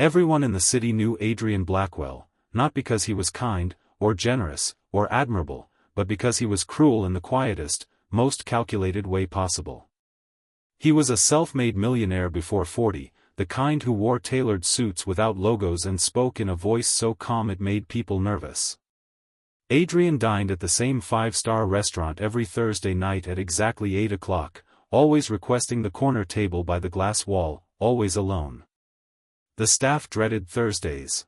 Everyone in the city knew Adrian Blackwell, not because he was kind, or generous, or admirable, but because he was cruel in the quietest, most calculated way possible. He was a self-made millionaire before 40, the kind who wore tailored suits without logos and spoke in a voice so calm it made people nervous. Adrian dined at the same five-star restaurant every Thursday night at exactly 8 o'clock, always requesting the corner table by the glass wall, always alone. The staff dreaded Thursdays.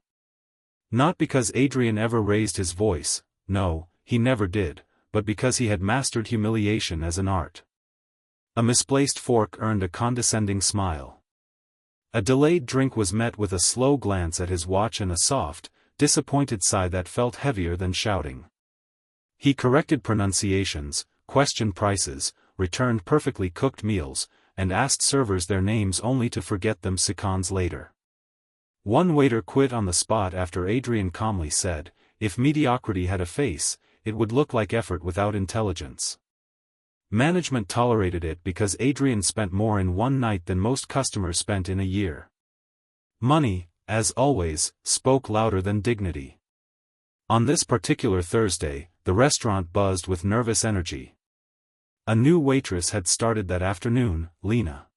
Not because Adrian ever raised his voice, no, he never did, but because he had mastered humiliation as an art. A misplaced fork earned a condescending smile. A delayed drink was met with a slow glance at his watch and a soft, disappointed sigh that felt heavier than shouting. He corrected pronunciations, questioned prices, returned perfectly cooked meals, and asked servers their names only to forget them seconds later. One waiter quit on the spot after Adrian calmly said, "If mediocrity had a face, it would look like effort without intelligence." Management tolerated it because Adrian spent more in one night than most customers spent in a year. Money, as always, spoke louder than dignity. On this particular Thursday, the restaurant buzzed with nervous energy. A new waitress had started that afternoon, Lena.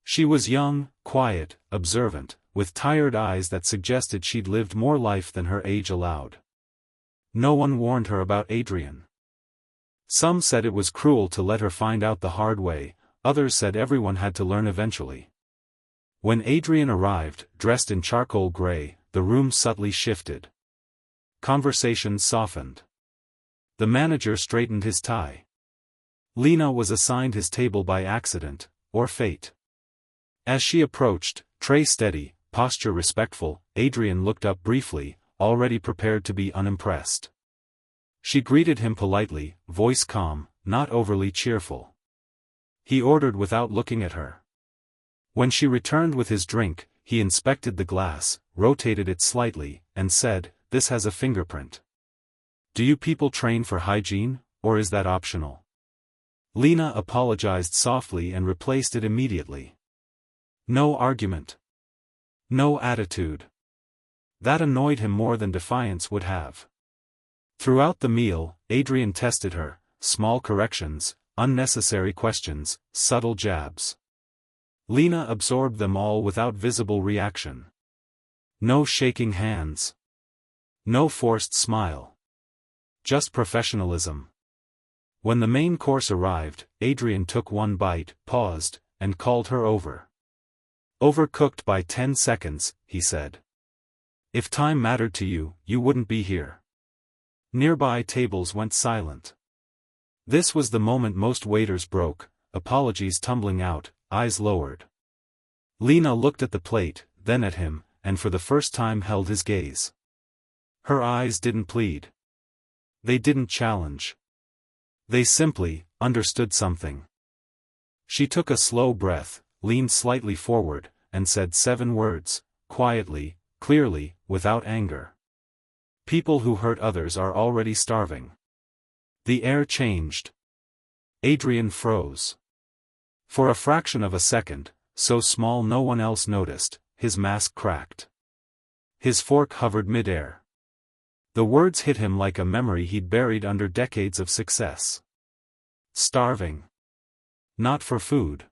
She was young, quiet, observant, with tired eyes that suggested she'd lived more life than her age allowed. No one warned her about Adrian. Some said it was cruel to let her find out the hard way, others said everyone had to learn eventually. When Adrian arrived, dressed in charcoal gray, the room subtly shifted. Conversations softened. The manager straightened his tie. Lena was assigned his table by accident, or fate. As she approached, tray steady, posture respectful, Adrian looked up briefly, already prepared to be unimpressed. She greeted him politely, voice calm, not overly cheerful. He ordered without looking at her. When she returned with his drink, he inspected the glass, rotated it slightly, and said, "This has a fingerprint. Do you people train for hygiene, or is that optional?" Lena apologized softly and replaced it immediately. No argument. No attitude. That annoyed him more than defiance would have. Throughout the meal, Adrian tested her, small corrections, unnecessary questions, subtle jabs. Lena absorbed them all without visible reaction. No shaking hands. No forced smile. Just professionalism. When the main course arrived, Adrian took one bite, paused, and called her over. "Overcooked by 10 seconds, he said. "If time mattered to you, you wouldn't be here." Nearby tables went silent. This was the moment most waiters broke, apologies tumbling out, eyes lowered. Lena looked at the plate, then at him, and for the first time held his gaze. Her eyes didn't plead. They didn't challenge. They simply understood something. She took a slow breath, leaned slightly forward, and said 7 words, quietly, clearly, without anger. "People who hurt others are already starving." The air changed. Adrian froze. For a fraction of a second, so small no one else noticed, his mask cracked. His fork hovered midair. The words hit him like a memory he'd buried under decades of success. Starving. Not for food.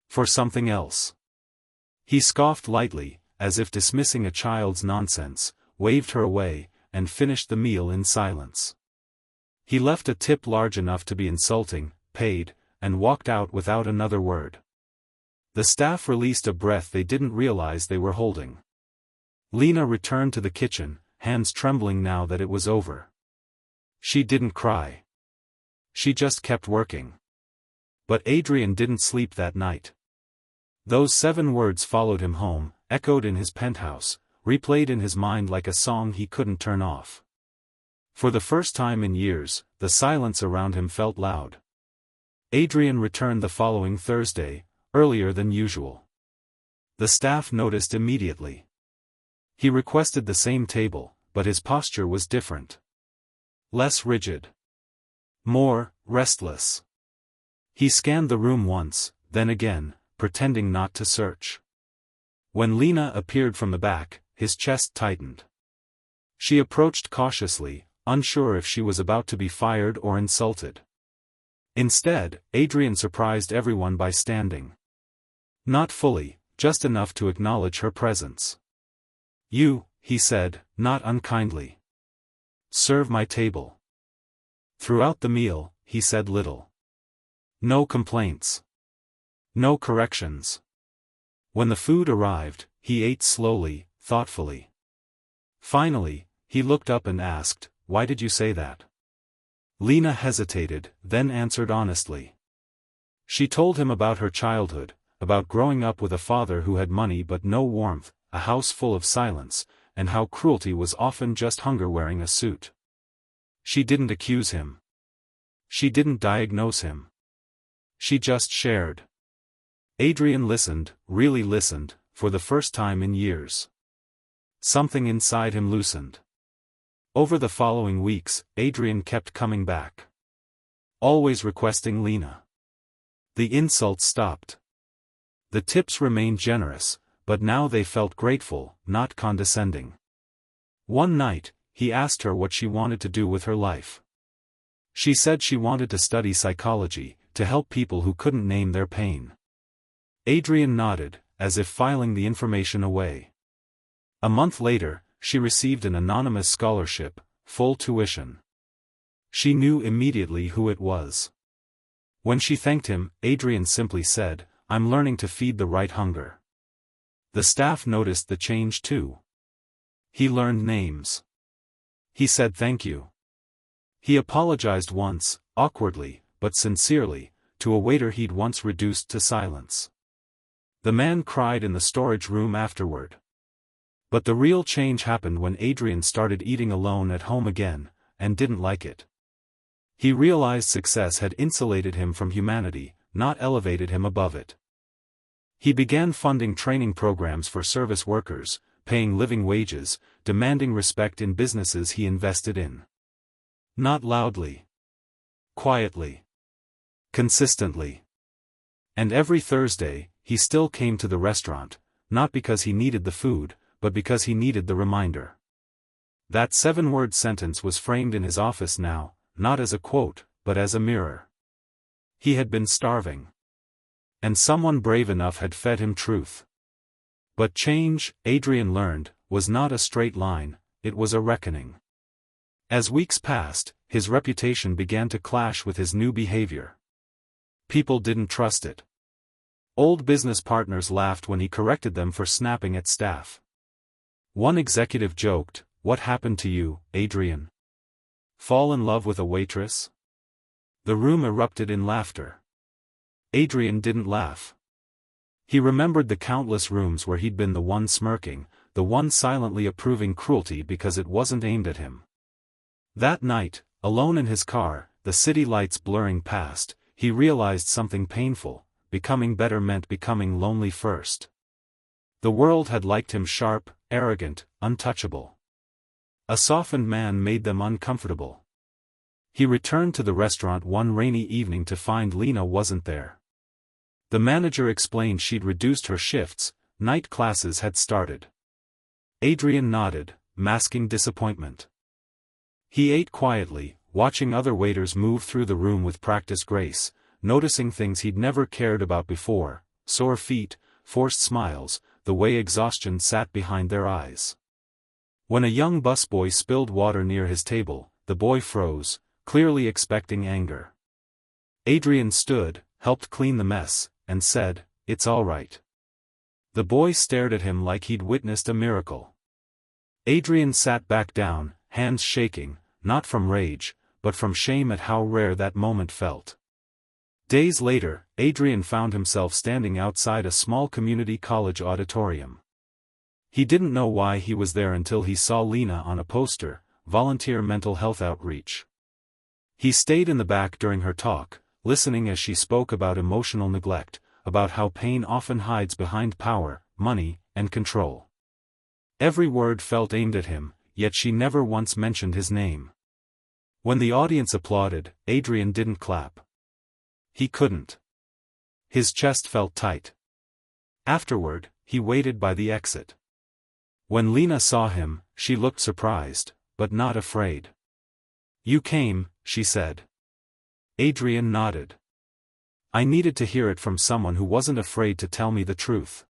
For something else. He scoffed lightly, as if dismissing a child's nonsense, waved her away, and finished the meal in silence. He left a tip large enough to be insulting, paid, and walked out without another word. The staff released a breath they didn't realize they were holding. Lena returned to the kitchen, hands trembling now that it was over. She didn't cry. She just kept working. But Adrian didn't sleep that night. Those 7 words followed him home, echoed in his penthouse, replayed in his mind like a song he couldn't turn off. For the first time in years, the silence around him felt loud. Adrian returned the following Thursday, earlier than usual. The staff noticed immediately. He requested the same table, but his posture was different. Less rigid. More restless. He scanned the room once, then again, pretending not to search. When Lena appeared from the back, his chest tightened. She approached cautiously, unsure if she was about to be fired or insulted. Instead, Adrian surprised everyone by standing. Not fully, just enough to acknowledge her presence. "You," he said, not unkindly. "Serve my table." Throughout the meal, he said little. No complaints. No corrections. When the food arrived, he ate slowly, thoughtfully. Finally, he looked up and asked, "Why did you say that?" Lena hesitated, then answered honestly. She told him about her childhood, about growing up with a father who had money but no warmth, a house full of silence, and how cruelty was often just hunger wearing a suit. She didn't accuse him. She didn't diagnose him. She just shared. Adrian listened, really listened, for the first time in years. Something inside him loosened. Over the following weeks, Adrian kept coming back. Always requesting Lena. The insults stopped. The tips remained generous, but now they felt grateful, not condescending. One night, he asked her what she wanted to do with her life. She said she wanted to study psychology, to help people who couldn't name their pain. Adrian nodded, as if filing the information away. A month later, she received an anonymous scholarship, full tuition. She knew immediately who it was. When she thanked him, Adrian simply said, "I'm learning to feed the right hunger." The staff noticed the change too. He learned names. He said thank you. He apologized once, awkwardly, but sincerely, to a waiter he'd once reduced to silence. The man cried in the storage room afterward. But the real change happened when Adrian started eating alone at home again, and didn't like it. He realized success had insulated him from humanity, not elevated him above it. He began funding training programs for service workers, paying living wages, demanding respect in businesses he invested in. Not loudly. Quietly. Consistently. And every Thursday, he still came to the restaurant, not because he needed the food, but because he needed the reminder. That 7-word sentence was framed in his office now, not as a quote, but as a mirror. He had been starving. And someone brave enough had fed him truth. But change, Adrian learned, was not a straight line, it was a reckoning. As weeks passed, his reputation began to clash with his new behavior. People didn't trust it. Old business partners laughed when he corrected them for snapping at staff. One executive joked, "What happened to you, Adrian? Fall in love with a waitress?" The room erupted in laughter. Adrian didn't laugh. He remembered the countless rooms where he'd been the one smirking, the one silently approving cruelty because it wasn't aimed at him. That night, alone in his car, the city lights blurring past, he realized something painful: becoming better meant becoming lonely first. The world had liked him sharp, arrogant, untouchable. A softened man made them uncomfortable. He returned to the restaurant one rainy evening to find Lena wasn't there. The manager explained she'd reduced her shifts, night classes had started. Adrian nodded, masking disappointment. He ate quietly, watching other waiters move through the room with practiced grace, noticing things he'd never cared about before: sore feet, forced smiles, the way exhaustion sat behind their eyes. When a young busboy spilled water near his table, the boy froze, clearly expecting anger. Adrian stood, helped clean the mess, and said, "It's all right." The boy stared at him like he'd witnessed a miracle. Adrian sat back down, hands shaking, not from rage, but from shame at how rare that moment felt. Days later, Adrian found himself standing outside a small community college auditorium. He didn't know why he was there until he saw Lena on a poster, "Volunteer Mental Health Outreach." He stayed in the back during her talk, listening as she spoke about emotional neglect, about how pain often hides behind power, money, and control. Every word felt aimed at him, yet she never once mentioned his name. When the audience applauded, Adrian didn't clap. He couldn't. His chest felt tight. Afterward, he waited by the exit. When Lena saw him, she looked surprised, but not afraid. "You came," she said. Adrian nodded. "I needed to hear it from someone who wasn't afraid to tell me the truth."